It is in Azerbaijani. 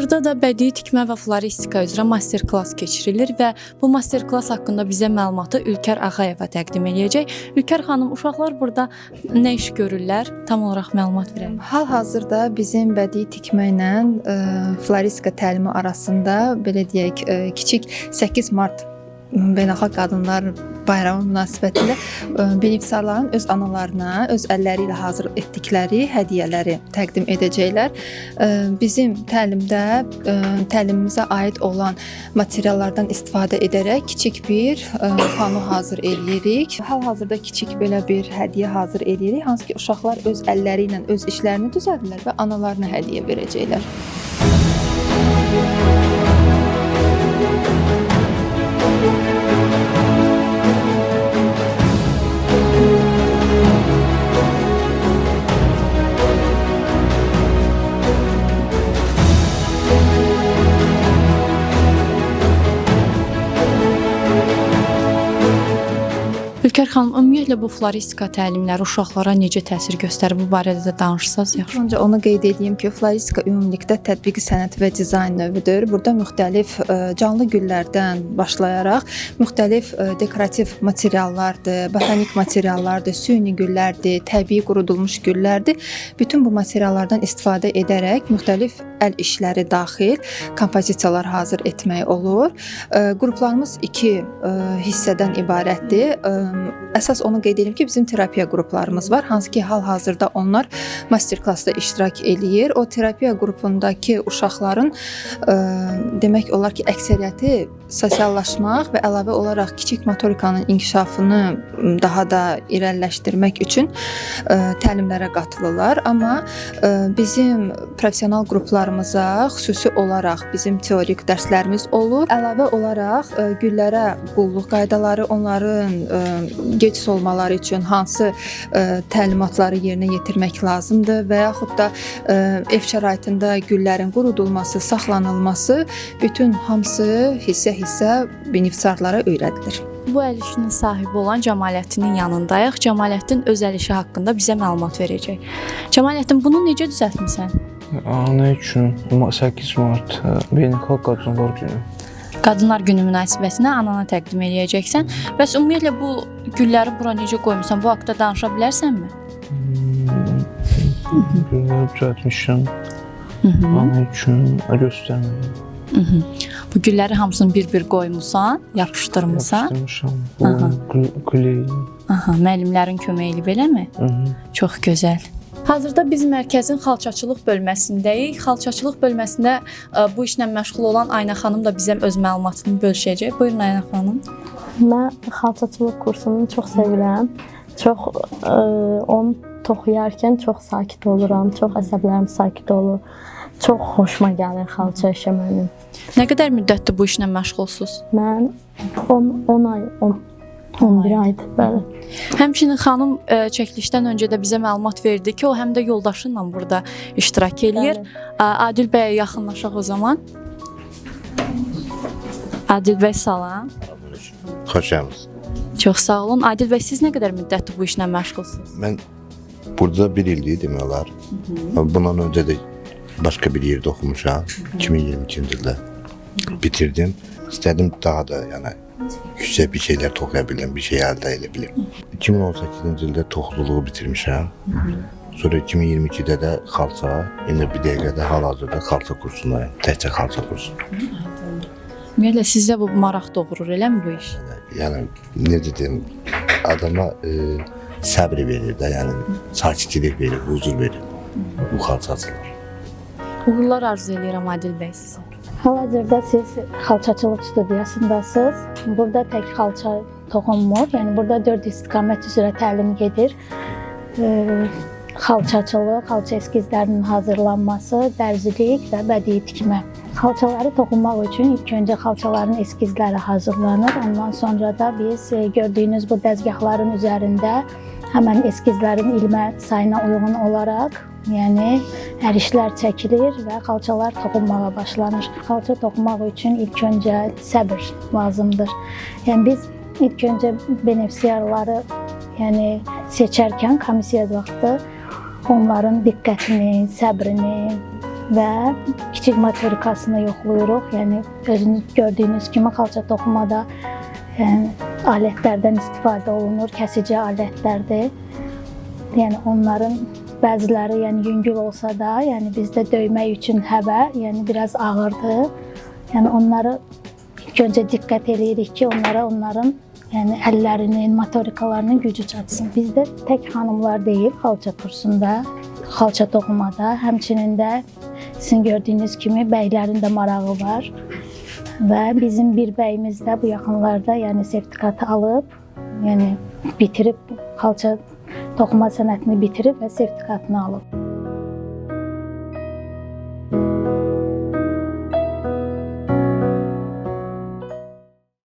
Hazırda da bədii tikmə və floristika üzrə master-klass keçirilir və bu master-klass haqqında bizə məlumatı Ülkər Ağayeva təqdim edəcək. Ülkər xanım, uşaqlar burada nə iş görürlər? Tam olaraq məlumat verək. Hal-hazırda bizim bədii tikmə ilə floristika təlimi arasında belə deyək, kiçik 8 mart Beynəlxalq Qadınlar Bayramı münasibətilə benefisiarların öz analarına, öz əlləri ilə hazır etdikləri hədiyyələri təqdim edəcəklər. Bizim təlimimizə aid olan materiallardan istifadə edərək kiçik bir pano hazır edirik. Hal-hazırda kiçik belə bir hədiyyə hazır edirik, hansı ki uşaqlar öz əlləri ilə öz işlərini düzəldirlər və analarına hədiyyə verəcəklər. Ülkər xanım, ümumiyyətlə bu floristika təlimləri uşaqlara necə təsir göstərir? Bu barədə də danışsaz yaxşı. Öncə onu qeyd edeyim ki, floristika ümumilikdə tətbiqi sənət və dizayn növüdür. Burada müxtəlif canlı güllərdən başlayaraq müxtəlif dekorativ materiallardır, botanik materiallardır, süni güllərdir, təbii qurudulmuş güllərdir. Bütün bu materiallardan istifadə edərək müxtəlif əl işləri daxil kompozisiyalar hazır etmək olur. Qruplarımız 2 hissədən ibarətdir. Əsas onu qeyd edirəm ki, bizim terapiya qruplarımız var, hansı ki hal-hazırda onlar master-klassda iştirak eləyir. O terapiya qrupundakı uşaqların demək olar ki, əksəriyyəti sosiallaşmaq və əlavə olaraq kiçik motorikanın inkişafını daha da irəliləşdirmək üçün təlimlərə qatılırlar. Amma bizim professional qruplarımıza xüsusi olaraq bizim teorik dərslərimiz olur. Əlavə olaraq güllərə qulluq qaydaları, onların gec solmaları üçün hansı təlimatları yerinə yetirmək lazımdır və yaxud da ev şəraitində güllərin qurudulması, saxlanılması, bütün hamısı hissə-hissə benefisiarlara öyrədilir. Bu əl işinin sahibi olan Cəmaləddinin yanındayıq. Cəmaləddin öz əl işi haqqında bizə məlumat verəcək. Cəmaləddin, bunu necə düzəltmisən? Nə üçün? 8 Mart Beynəlxalq Qadınlar Günü. Qadınlar Günü münasibətinə anana təqdim edəcəksən. Bəs ümumiyyətlə bu gülləri bura necə qoymusan? Bu haqqda danışa bilərsənmi? Gülləri düzəltmişəm. Ana üçün göstərməyəm. Bu gülləri hamısını bir-bir qoymusan, yapışdırmısan? Yapışdırmışam. Kley. Müəllimlərin köməyi ilə beləmi? Çox gözəl. Hazırda biz mərkəzin xalçaçılıq bölməsindəyik. Xalçaçılıq bölməsində bu işlə məşğul olan Ayna xanım da bizə öz məlumatını bölüşəcək. Buyurun Ayna xanım. Mən xalçaçılıq kursunu çox sevirəm. Onu toxuyarkən çox sakit oluram, çox əsəblərim sakit olur. Çox xoşuma gəlir xalça işi mənim. Nə qədər müddətdir bu işlə məşğulsuz? Mən 10 ay, 11 aydır, bəli. Həmçinin xanım çəkilişdən öncə də bizə məlumat verdi ki, o həm də yoldaşı ilə burada iştirak eləyir. Adil bəyə yaxınlaşaq o zaman. Adil bəy, salam. Xoş gəlmisiniz. Çox sağ olun. Adil bəy, siz nə qədər müddətdir bu işlə məşğulsunuz? Mən burada 1 ildir demək olar. Bundan öncə də başqa bir yerdə oxumuşam. 2022-ci ildə bitirdim. İstədim daha da yüksək bir şeylər toxuya bilim, bir şey əldə edə bilim. 2018-ci ildə toxluluğu bitirmişəm. Sonra 2022-də də xalça, indi bir dəqiqədə hal-hazırda xalça kursundayım. Təkcə xalça kursunda. Ümumiyyətlə sizdə bu maraq doğurur, eləmi bu iş? Yəni necə deyim, adama səbr verir də, sakitlik verir, huzur verir bu xalçacılar. Uğurlar arzu edirəm Adil bəy sizə. Hal-hazırda siz xalçaçılıq studiyasındasınız. Burada tək xalça toxunmur. Yəni burada 4 istiqamət üzrə təlim gedir. Xalçaçılıq, xalça eskizlərinin hazırlanması, dərzilik və bədii tikmə. Xalçaları toxunmaq üçün ilk öncə xalçaların eskizləri hazırlanır. Ondan sonra da biz gördüyünüz bu dəzgahların üzərində həmən eskizlərin ilmə sayına uyğun olaraq ərişlər çəkilir və xalçalar toxunmağa başlanır. Xalça toxunmaq üçün ilk öncə səbr lazımdır. Biz ilk öncə benefisiarları seçərkən komissiya vaxtı onların diqqətini, səbrini və kiçik motorikasını yoxlayırıq. Yəni özünüz gördüyünüz kimi xalça toxumada alətlərdən istifadə olunur, kəsici alətlərdir. Yəni onların bəziləri yüngül olsa da, bizdə döymək üçün həbə, biraz ağırdır. Yəni onları ilk öncə diqqət eləyirik ki, onların əllərinin, motorikalarının gücü çatsın. Bizdə tək xanımlar deyil xalça kursunda, xalça toxumada, həmçinin də sizin gördüyünüz kimi bəylərin də marağı var. Və bizim bir bəyimiz də bu yaxınlarda sertifikatı alıb, bitirib xalça toxuma sənətini bitirib və sertifikatını alıb.